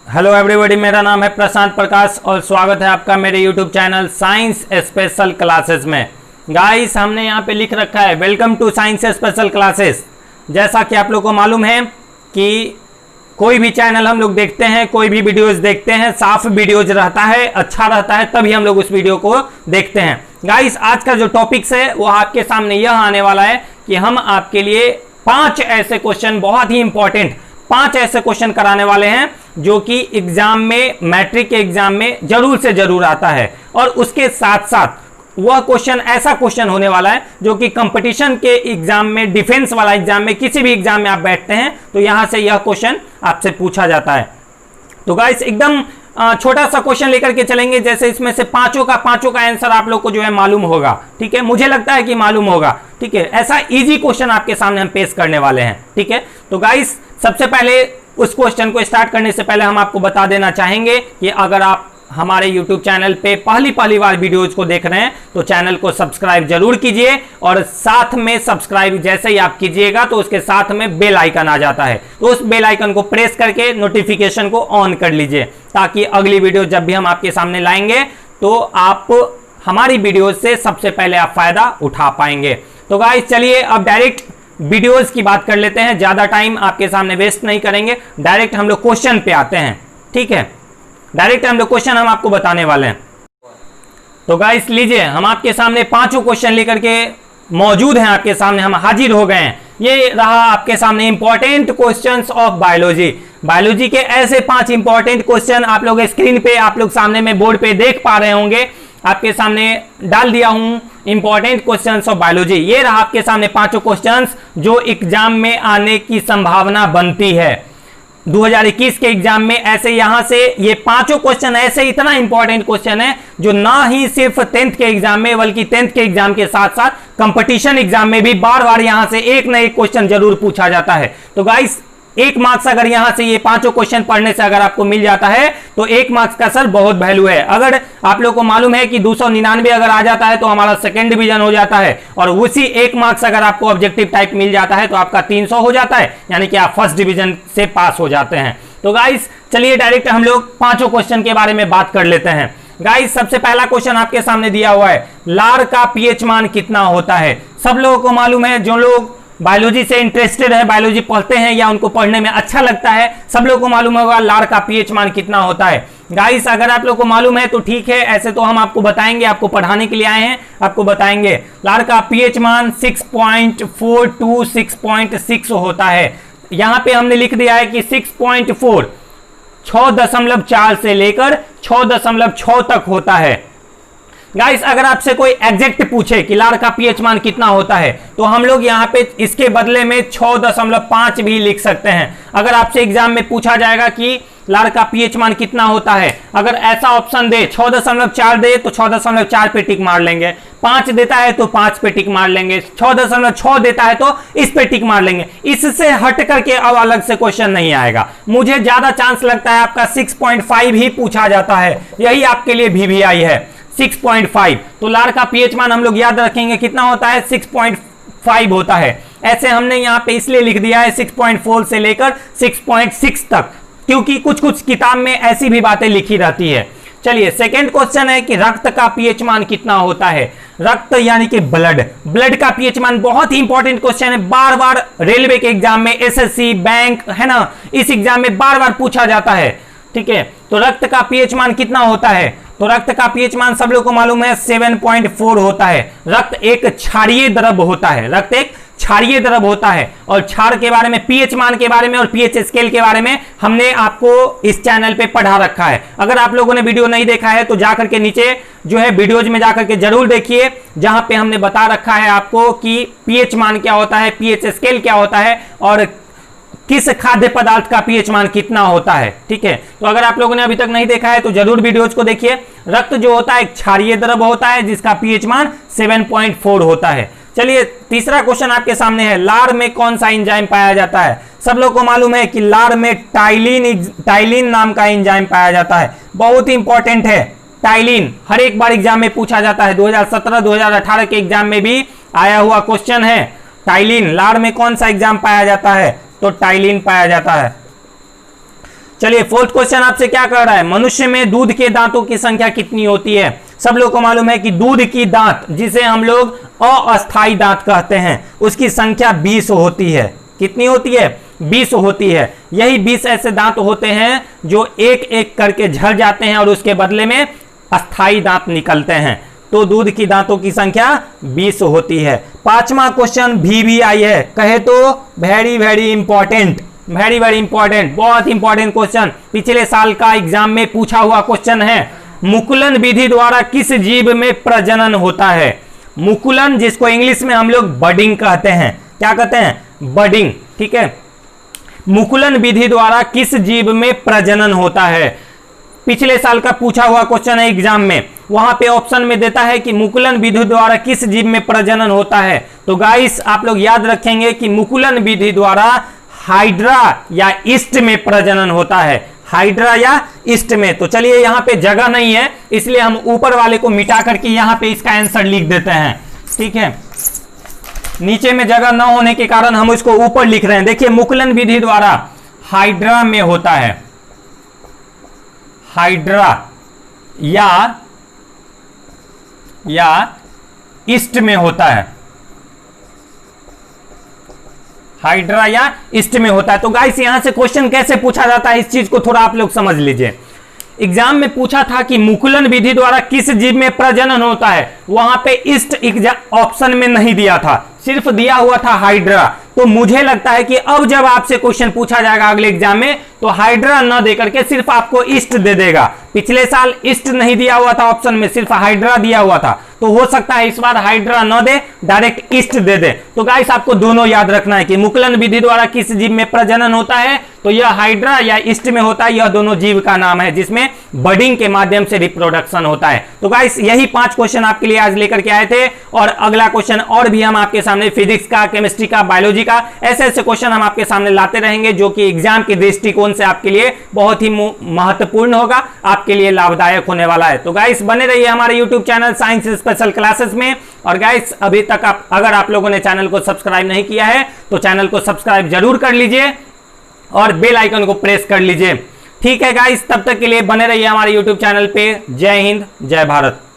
Hello everybody, मेरा नाम है प्रशांत प्रकाश और स्वागत है आपका मेरे YouTube channel Science Special Classes में। गाइस, हमने यहाँ पे लिख रखा है welcome to Science Special Classes. जैसा कि आप लोग को मालूम है कि कोई भी चैनल हम लोग देखते हैं, कोई भी वीडियोस देखते हैं, साफ वीडियोज रहता है, अच्छा रहता है, तभी हम लोग उस वीडियो को देखते हैं। गाइस, आज का जो टॉपिक्स है वो आपके सामने यह आने वाला है कि हम आपके लिए 5 ऐसे क्वेश्चन, बहुत ही इंपॉर्टेंट 5 ऐसे क्वेश्चन कराने वाले हैं जो कि एग्जाम में, मैट्रिक के एग्जाम में जरूर से जरूर आता है। और उसके साथ साथ वह क्वेश्चन ऐसा क्वेश्चन होने वाला है जो कि कंपटीशन के एग्जाम में, डिफेंस वाला एग्जाम में, किसी भी एग्जाम में आप बैठते हैं तो यहां से यह क्वेश्चन आपसे पूछा जाता है। तो गाइस, एकदम छोटा सा क्वेश्चन लेकर के चलेंगे, जैसे इसमें से पांचों का आंसर आप लोग को जो है मालूम होगा। ठीक है, मुझे लगता है कि मालूम होगा। ठीक है, ऐसा इजी क्वेश्चन आपके सामने हम पेश करने वाले हैं। ठीक है, तो गाइस, सबसे पहले उस क्वेश्चन को स्टार्ट करने से पहले हम आपको बता देना चाहेंगे कि अगर आप हमारे YouTube चैनल पे पहली बार वीडियोज को देख रहे हैं तो चैनल को सब्सक्राइब जरूर कीजिए, और साथ में सब्सक्राइब जैसे ही आप कीजिएगा तो उसके साथ में बेल आइकन आ जाता है, तो उस बेल आइकन को प्रेस करके नोटिफिकेशन को ऑन कर लीजिए, ताकि अगली वीडियो जब भी हम आपके सामने लाएंगे तो आप हमारी वीडियो से सबसे पहले आप फायदा उठा पाएंगे। तो गाइस, चलिए अब डायरेक्ट वीडियोज की बात कर लेते हैं, ज्यादा टाइम आपके सामने वेस्ट नहीं करेंगे, डायरेक्ट हम लोग क्वेश्चन पे आते हैं। ठीक है, डायरेक्ट हम लोग क्वेश्चन हम आपको बताने वाले हैं। तो गाइस, लीजिए, हम आपके सामने 5 क्वेश्चन लेकर के मौजूद हैं, आपके सामने हम हाजिर हो गए हैं। ये रहा आपके सामने important questions of biology. Biology के ऐसे 5 इंपॉर्टेंट क्वेश्चन आप लोग स्क्रीन पे, आप लोग सामने में बोर्ड पे देख पा रहे होंगे, आपके सामने डाल दिया हूं इंपॉर्टेंट क्वेश्चंस ऑफ बायोलॉजी। ये रहा आपके सामने 5 क्वेश्चंस जो एग्जाम में आने की संभावना बनती है 2021 के एग्जाम में। ऐसे यहां से ये 5 क्वेश्चन ऐसे इतना इंपॉर्टेंट क्वेश्चन है जो ना ही सिर्फ 10th के एग्जाम में, बल्कि 10th के एग्जाम के साथ साथ कंपटीशन एग्जाम में भी बार बार यहां से एक ना एक क्वेश्चन जरूर पूछा जाता है। तो गाइस, 1 मार्क्स अगर यहां से ये 5 क्वेश्चन पढ़ने से अगर आपको मिल जाता है तो 1 मार्क्स का सर बहुत वैल्यू है। अगर आप लोग को मालूम है कि 299 अगर आ जाता है तो हमारा सेकंड डिवीजन हो जाता है, और उसी 1 मार्क्स अगर आपको ऑब्जेक्टिव टाइप मिल जाता है तो आपका 300 हो जाता है, यानी कि आप फर्स्ट डिवीजन से पास हो जाते हैं। तो गाइस, चलिए डायरेक्ट हम लोग 5 क्वेश्चन के बारे में बात कर लेते हैं। गाइस, सबसे पहला क्वेश्चन आपके सामने दिया हुआ है, लार का पीएच मान कितना होता है। सब लोगों को मालूम है, जो लोग बायोलॉजी से इंटरेस्टेड है, बायोलॉजी पढ़ते हैं या उनको पढ़ने में अच्छा लगता है, सब लोगों को मालूम होगा लार का पीएच मान कितना होता है। गाइस, अगर आप लोग को मालूम है तो ठीक है, ऐसे तो हम आपको बताएंगे, आपको पढ़ाने के लिए आए हैं, आपको बताएंगे। लार का पीएच मान 6.4 to 6.6 होता है। यहां पे हमने लिख दिया है कि 6.4 6.4 से लेकर 6.6 तक होता है। गाइस, अगर आपसे कोई एग्जैक्ट पूछे कि लार का पीएच मान कितना होता है तो हम लोग यहाँ पे इसके बदले में 6.5 भी लिख सकते हैं। अगर आपसे एग्जाम में पूछा जाएगा कि लार का पीएच मान कितना होता है, अगर ऐसा ऑप्शन दे, 6.4 दे तो 6.4 पे टिक मार लेंगे, 5 देता है तो 5 पे टिक मार लेंगे, 6.6 देता है तो इस पे टिक मार लेंगे। इससे हट करके अब अलग से क्वेश्चन नहीं आएगा। मुझे ज्यादा चांस लगता है आपका 6.5 ही पूछा जाता है, यही आपके लिए VVI है 6.5। तो लार का पीएच मान हम लोग याद रखेंगे कितना होता है, 6.5 होता है। ऐसे हमने यहाँ पे इसलिए लिख दिया है 6.4 से लेकर 6.6 तक, क्योंकि कुछ किताब में ऐसी भी बातें लिखी रहती है। चलिए, सेकंड क्वेश्चन है कि रक्त का पीएच मान कितना होता है। रक्त यानी कि ब्लड का पीएच मान बहुत ही इंपॉर्टेंट क्वेश्चन है, बार बार रेलवे के एग्जाम में, SSC, बैंक, है ना, इस एग्जाम में बार बार पूछा जाता है। ठीक है, तो रक्त का पीएच मान कितना होता है, तो रक्त का पीएच मान सब लोग को मालूम है 7.4 होता है। रक्त एक क्षारीय द्रव होता है, रक्त एक क्षारीय द्रव होता है, और क्षार के बारे में, पीएच मान के बारे में और पीएच स्केल के बारे में हमने आपको इस चैनल पे पढ़ा रखा है। अगर आप लोगों ने वीडियो नहीं देखा है तो जाकर के नीचे जो है वीडियोज में जाकर के जरूर देखिए, जहां पे हमने बता रखा है आपको कि पीएच मान क्या होता है, पीएच स्केल क्या होता है, और किस खाद्य पदार्थ का पीएच मान कितना होता है। ठीक है, तो अगर आप लोगों ने अभी तक नहीं देखा है तो जरूर वीडियोज को देखिए। रक्त जो होता है एक क्षारीय द्रव होता है जिसका पीएच मान 7.4 होता है। चलिए, तीसरा क्वेश्चन आपके सामने है, लार में कौन सा एंजाइम पाया जाता है। सब लोग को मालूम है कि लार में टाइलिन नाम का एंजाइम पाया जाता है, बहुत ही इंपॉर्टेंट है। टाइलिन हर एक बार एग्जाम में पूछा जाता है, 2017 2018 के एग्जाम में भी आया हुआ क्वेश्चन है। टाइलिन, लार में कौन सा एग्जाम पाया जाता है, तो टाइलिन पाया जाता है। चलिए फोर्थ क्वेश्चन आपसे क्या कर रहा है, मनुष्य में दूध के दांतों की संख्या कितनी होती है। सब लोग को मालूम है कि दूध की दांत, जिसे हम लोग अस्थाई दांत कहते हैं, उसकी संख्या 20 होती है। कितनी होती है? 20 होती है। यही 20 ऐसे दांत होते हैं जो एक एक करके झड़ जाते हैं और उसके बदले में अस्थाई दांत निकलते हैं। तो दूध की दांतों की संख्या 20 होती है। पांचवा क्वेश्चन VVI है, कहे तो very very important, very very important, बहुत इंपॉर्टेंट क्वेश्चन, पिछले साल का एग्जाम में पूछा हुआ क्वेश्चन है। मुकुलन विधि द्वारा किस जीव में प्रजनन होता है? मुकुलन, जिसको इंग्लिश में हम लोग बडिंग कहते हैं। क्या कहते हैं? बडिंग। ठीक है, मुकुलन विधि द्वारा किस जीव में प्रजनन होता है? पिछले साल का पूछा हुआ क्वेश्चन है एग्जाम में। वहां पे ऑप्शन में देता है कि मुकुलन विधि द्वारा किस जीव में प्रजनन होता है। तो गाइस आप लोग याद रखेंगे कि मुकुलन विधि द्वारा हाइड्रा या ईस्ट में प्रजनन होता है, हाइड्रा या ईस्ट में। तो चलिए यहां पे जगह नहीं है, इसलिए हम ऊपर वाले को मिटा करके यहां पे इसका आंसर लिख देते हैं। ठीक है, नीचे में जगह न होने के कारण हम इसको ऊपर लिख रहे हैं। देखिए, मुकुलन विधि द्वारा हाइड्रा में होता है, हाइड्रा या ईस्ट में होता है, हाइड्रा या ईस्ट में होता है। तो गाइस यहां से क्वेश्चन कैसे पूछा जाता है, इस चीज को थोड़ा आप लोग समझ लीजिए। एग्जाम में पूछा था कि मुकुलन विधि द्वारा किस जीव में प्रजनन होता है, वहां पे ईस्ट ऑप्शन में नहीं दिया था, सिर्फ दिया हुआ था हाइड्रा। तो मुझे लगता है कि अब जब आपसे क्वेश्चन पूछा जाएगा अगले एग्जाम में, तो हाइड्रा न दे करके सिर्फ आपको ईस्ट दे देगा। पिछले साल ईस्ट नहीं दिया हुआ था ऑप्शन में, सिर्फ हाइड्रा दिया हुआ था। तो हो सकता है इस बार हाइड्रा न दे, डायरेक्ट ईस्ट दे दे। तो गाइस आपको दोनों याद रखना है कि मुकुलन विधि द्वारा किस जीव में प्रजनन होता है, तो यह हाइड्रा या ईस्ट में होता है। यह दोनों जीव का नाम है जिसमें बडिंग के माध्यम से रिप्रोडक्शन होता है। तो गाइस यही 5 क्वेश्चन आपके लिए आज लेकर के आए थे, और अगला क्वेश्चन और भी हम आपके सामने फिजिक्स का, केमिस्ट्री का, बायोलॉजी का, ऐसे ऐसे क्वेश्चन हम आपके सामने लाते रहेंगे जो कि एग्जाम के दृष्टिकोण से आपके लिए बहुत ही महत्वपूर्ण होगा, आपके लिए लाभदायक होने वाला है। तो गाइस बने रहिए हमारे YouTube channel Science Special Classes में। और गाइस अभी तक अगर आप लोगों ने चैनल को सब्सक्राइब नहीं किया है तो चैनल को सब्सक्राइब जरूर कर लीजिए और बेल आइकन को प्रेस कर लीजिए। ठीक है गाइस, तब तक के लिए बने रहिए हमारे यूट्यूब चैनल पे। जय हिंद, जय भारत।